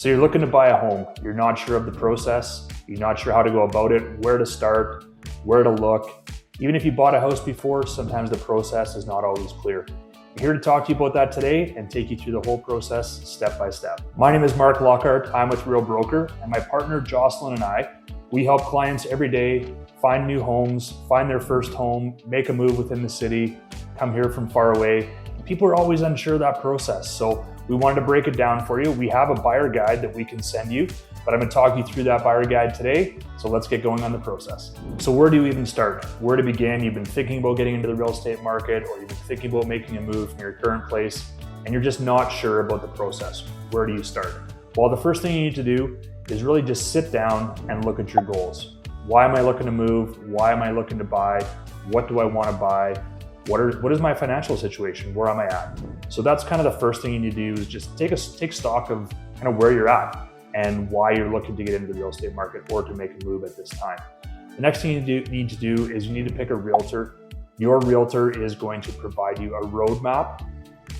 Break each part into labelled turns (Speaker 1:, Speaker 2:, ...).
Speaker 1: So you're looking to buy a home, you're not sure of the process, you're not sure how to go about it, where to start, where to look. Even if you bought a house before, sometimes the process is not always clear. I'm here to talk to you about that today and take you through the whole process step by step. My name is Mark Lockhart, I'm with Real Broker, and my partner Jocelyn and I, we help clients every day find new homes, find their first home, make a move within the city, come here from far away. People are always unsure of that process, so we wanted to break it down for you. We have a buyer guide that we can send you, but I'm going to talk you through that buyer guide today. So let's get going on the process. So where do you even start? Where to begin? You've been thinking about getting into the real estate market, or you've been thinking about making a move from your current place, and you're just not sure about the process. Where do you start? Well, the first thing you need to do is really just sit down and look at your goals. Why am I looking to move? Why am I looking to buy? What do I want to buy? What is my financial situation? Where am I at? So that's kind of the first thing you need to do, is just take stock of kind of where you're at and why you're looking to get into the real estate market or to make a move at this time. The next thing you need to do is you need to pick a realtor. Your realtor is going to provide you a roadmap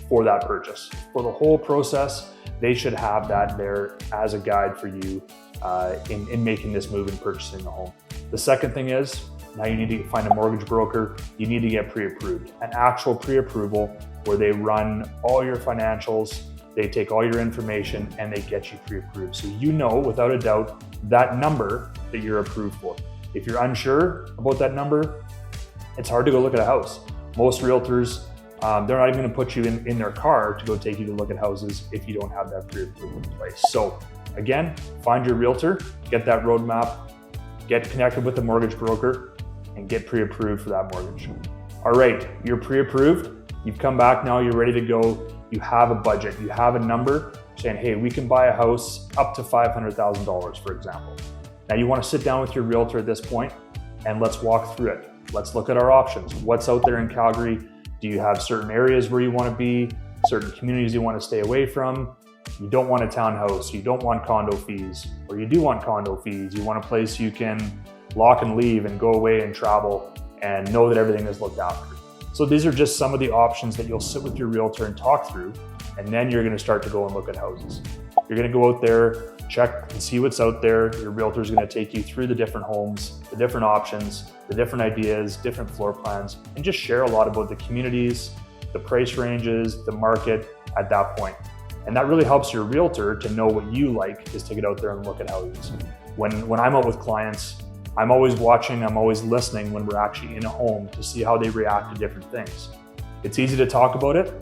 Speaker 1: for that purchase. For the whole process, they should have that there as a guide for you in making this move and purchasing the home. The second thing is, now you need to find a mortgage broker. You need to get pre-approved, an actual pre-approval where they run all your financials, they take all your information, and they get you pre-approved. So you know, without a doubt, that number that you're approved for. If you're unsure about that number, it's hard to go look at a house. Most realtors, they're not even gonna put you in their car to go take you to look at houses if you don't have that pre-approval in place. So again, find your realtor, get that roadmap, get connected with the mortgage broker, and get pre-approved for that mortgage. All right, you're pre-approved, you've come back now, you're ready to go, you have a budget, you have a number saying, hey, we can buy a house up to $500,000, for example. Now you wanna sit down with your realtor at this point and let's walk through it. Let's look at our options. What's out there in Calgary? Do you have certain areas where you wanna be, certain communities you wanna stay away from? You don't want a townhouse, you don't want condo fees, or you do want condo fees. You want a place you can lock and leave and go away and travel and know that everything is looked after. So these are just some of the options that you'll sit with your realtor and talk through, and then you're gonna start to go and look at houses. You're gonna go out there, check and see what's out there. Your realtor is gonna take you through the different homes, the different options, the different ideas, different floor plans, and just share a lot about the communities, the price ranges, the market at that point. And that really helps your realtor to know what you like, is to get out there and look at houses. When I'm out with clients, I'm always watching, I'm always listening when we're actually in a home to see how they react to different things. It's easy to talk about it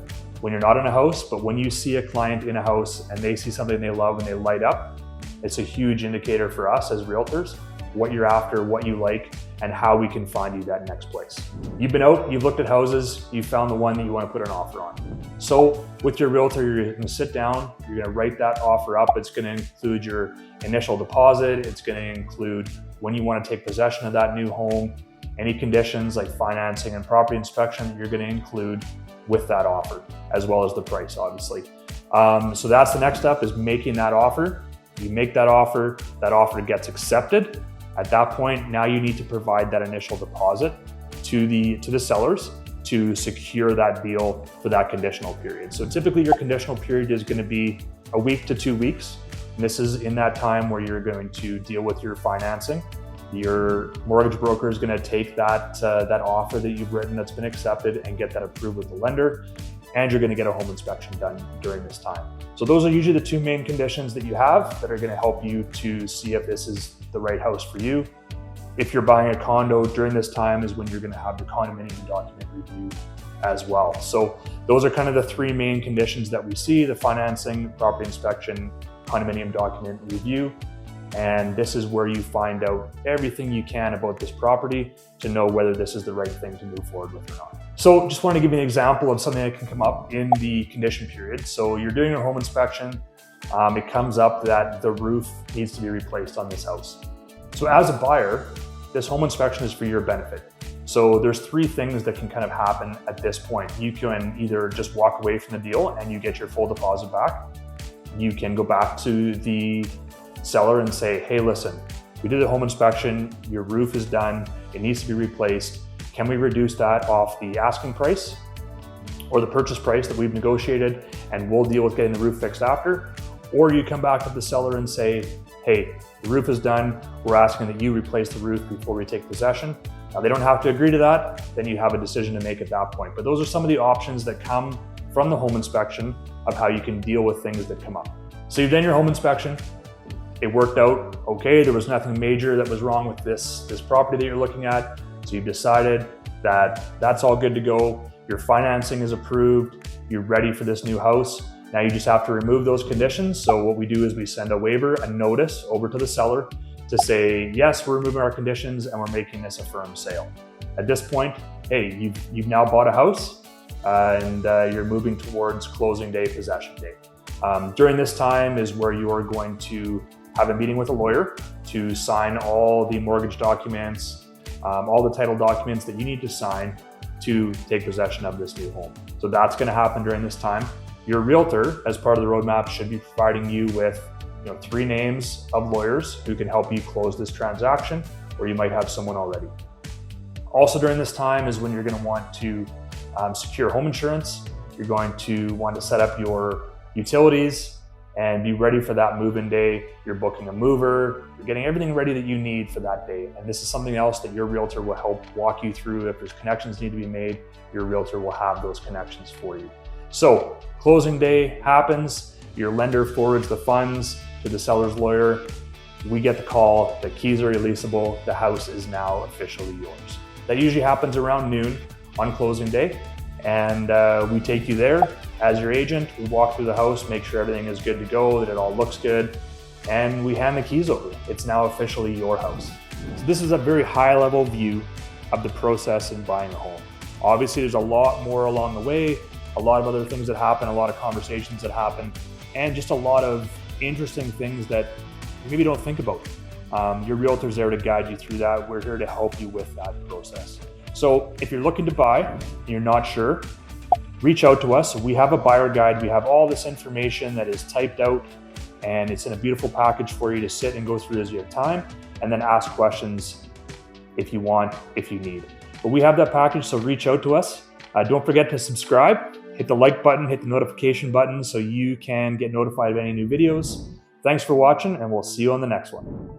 Speaker 1: when you're not in a house, but when you see a client in a house and they see something they love and they light up, it's a huge indicator for us as realtors, what you're after, what you like, and how we can find you that next place. You've been out, you've looked at houses, you found the one that you want to put an offer on. So with your realtor, you're gonna sit down, you're gonna write that offer up. It's gonna include your initial deposit, it's gonna include when you want to take possession of that new home, any conditions like financing and property inspection that you're going to include with that offer, as well as the price, obviously. So that's the next step, is making that offer. You make that offer gets accepted. At that point, now you need to provide that initial deposit to the sellers to secure that deal for that conditional period. So typically your conditional period is going to be a week to 2 weeks. And this is in that time where you're going to deal with your financing. Your mortgage broker is going to take that offer that you've written that's been accepted and get that approved with the lender, and you're going to get a home inspection done during this time. So those are usually the two main conditions that you have that are going to help you to see if this is the right house for you. If you're buying a condo, during this time is when you're going to have your condominium document review as well. So those are kind of the three main conditions that we see: the financing, property inspection, condominium document review. And this is where you find out everything you can about this property to know whether this is the right thing to move forward with or not. So just want to give you an example of something that can come up in the condition period. So you're doing a home inspection. It comes up that the roof needs to be replaced on this house. So as a buyer, this home inspection is for your benefit. So there's three things that can kind of happen at this point. You can either just walk away from the deal and you get your full deposit back. You can go back to the seller and say, hey, listen, we did a home inspection, your roof is done, it needs to be replaced. Can we reduce that off the asking price or the purchase price that we've negotiated, and we'll deal with getting the roof fixed after? Or you come back to the seller and say, hey, the roof is done. We're asking that you replace the roof before we take possession. Now, they don't have to agree to that. Then you have a decision to make at that point. But those are some of the options that come from the home inspection of how you can deal with things that come up. So you've done your home inspection. It worked out okay. There was nothing major that was wrong with this property that you're looking at. So you've decided that that's all good to go. Your financing is approved. You're ready for this new house. Now you just have to remove those conditions. So what we do is we send a waiver, a notice over to the seller to say, yes, we're removing our conditions and we're making this a firm sale. At this point, hey, you've now bought a house and you're moving towards closing day, possession day. During this time is where you are going to have a meeting with a lawyer to sign all the mortgage documents, all the title documents that you need to sign to take possession of this new home. So that's going to happen during this time. Your realtor, as part of the roadmap, should be providing you with 3 names of lawyers who can help you close this transaction, or you might have someone already. Also during this time is when you're going to want to secure home insurance. You're going to want to set up your utilities and be ready for that move-in day. You're booking a mover, you're getting everything ready that you need for that day. And this is something else that your realtor will help walk you through. If there's connections need to be made, your realtor will have those connections for you. So closing day happens, your lender forwards the funds to the seller's lawyer. We get the call, the keys are releasable, the house is now officially yours. That usually happens around noon on closing day. And we take you there as your agent. We walk through the house, make sure everything is good to go, that it all looks good, and we hand the keys over. It's now officially your house. So this is a very high level view of the process in buying a home. Obviously, there's a lot more along the way, a lot of other things that happen, a lot of conversations that happen, and just a lot of interesting things that you maybe don't think about. Your realtor's there to guide you through that. We're here to help you with that process. So if you're looking to buy and you're not sure, reach out to us. We have a buyer guide. We have all this information that is typed out and it's in a beautiful package for you to sit and go through as you have time, and then ask questions if you want, if you need. But we have that package, so reach out to us. Don't forget to subscribe, hit the like button, hit the notification button so you can get notified of any new videos. Thanks for watching, and we'll see you on the next one.